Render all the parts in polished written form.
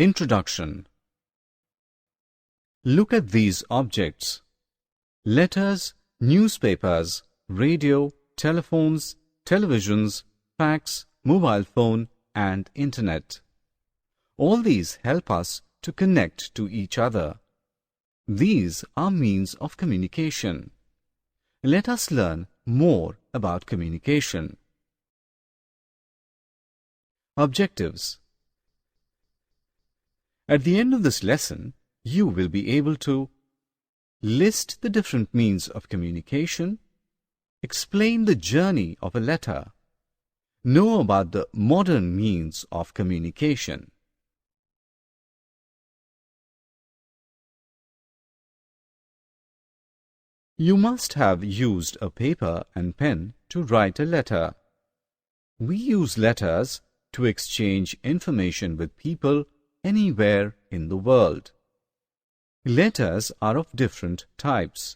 Introduction. Look at these objects: letters, newspapers, radio, telephones, televisions, fax, mobile phone, and internet. All these help us to connect to each other. These are means of communication. Let us learn more about communication. Objectives. At the end of this lesson, you will be able to list the different means of communication, explain the journey of a letter, know about the modern means of communication. You must have used a paper and pen to write a letter. We use letters to exchange information with people anywhere in the world. Letters are of different types.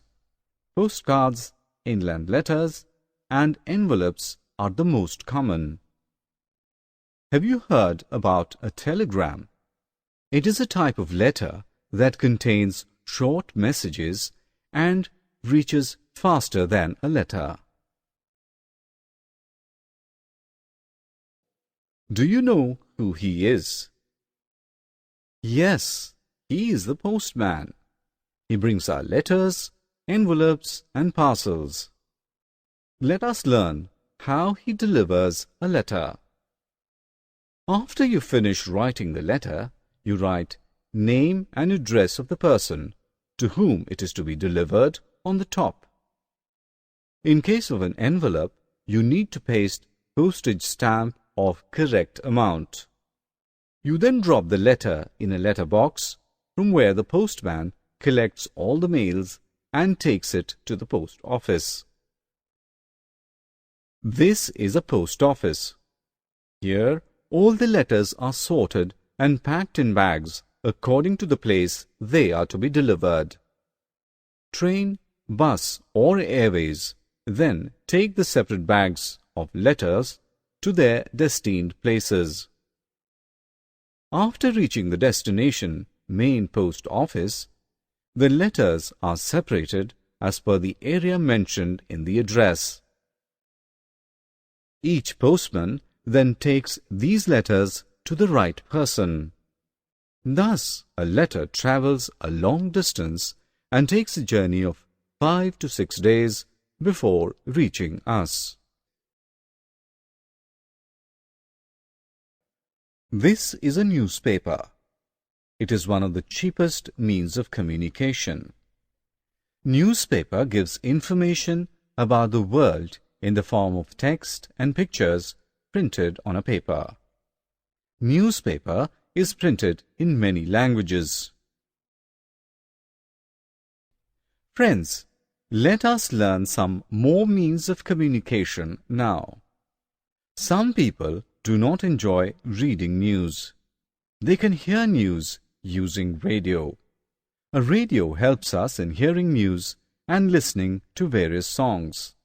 Postcards, inland letters, and envelopes are the most common. Have you heard about a telegram? It is a type of letter that contains short messages and reaches faster than a letter. Do you know who he is? Yes, he is the postman. He brings our letters, envelopes, and parcels. Let us learn how he delivers a letter. After you finish writing the letter, you write name and address of the person to whom it is to be delivered on the top. In case of an envelope, you need to paste postage stamp of correct amount. You then drop the letter in a letter box from where the postman collects all the mails and takes it to the post office. This is a post office. Here, all the letters are sorted and packed in bags according to the place they are to be delivered. Train, bus, or airways then take the separate bags of letters to their destined places. After reaching the destination main post office, the letters are separated as per the area mentioned in the address. Each postman then takes these letters to the right person. Thus, a letter travels a long distance and takes a journey of 5 to 6 days before reaching us. This is a newspaper. It is one of the cheapest means of communication. Newspaper gives information about the world in the form of text and pictures printed on a paper. Newspaper is printed in many languages. Friends, let us learn some more means of communication now. Some people do not enjoy reading news. They can hear news using radio. A radio helps us in hearing news and listening to various songs.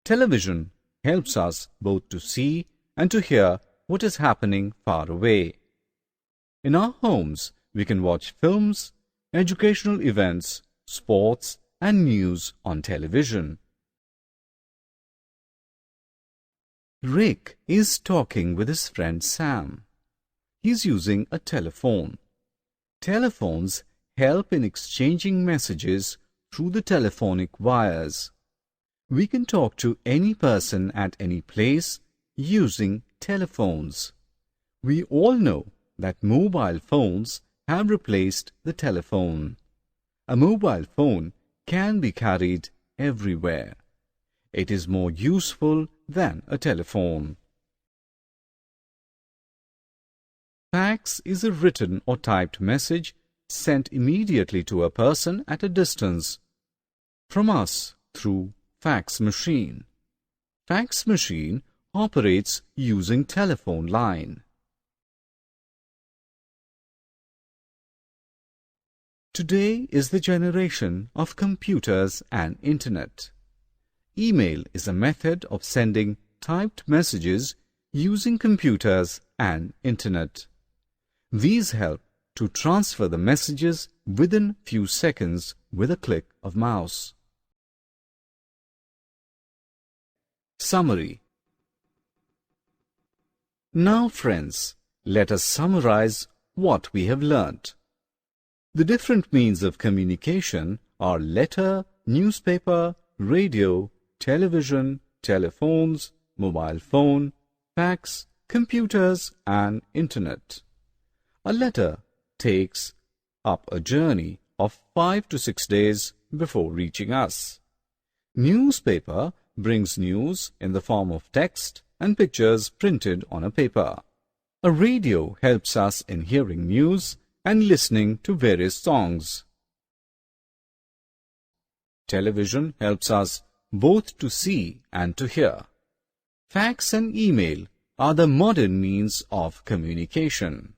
Television helps us both to see and to hear what is happening far away. In our homes, we can watch films, educational events, sports, and news on television. Rick is talking with his friend Sam. He's using a telephone. Telephones help in exchanging messages through the telephonic wires. We can talk to any person at any place using telephones. We all know that mobile phones have replaced the telephone. A mobile phone can be carried everywhere. It is more useful than a telephone. Fax is a written or typed message sent immediately to a person at a distance from us through fax machine. Fax machine operates using telephone line. Today is the generation of computers and internet. Email is a method of sending typed messages using computers and internet. These help to transfer the messages within few seconds with a click of mouse. Summary. Now friends, let us summarize what we have learnt. The different means of communication are letter, newspaper, radio, television, telephones, mobile phone, fax, computers and internet. A letter takes up a journey of 5 to 6 days before reaching us. Newspaper brings news in the form of text and pictures printed on a paper. A radio helps us in hearing news and listening to various songs. Television helps us both to see and to hear. Fax and email are the modern means of communication.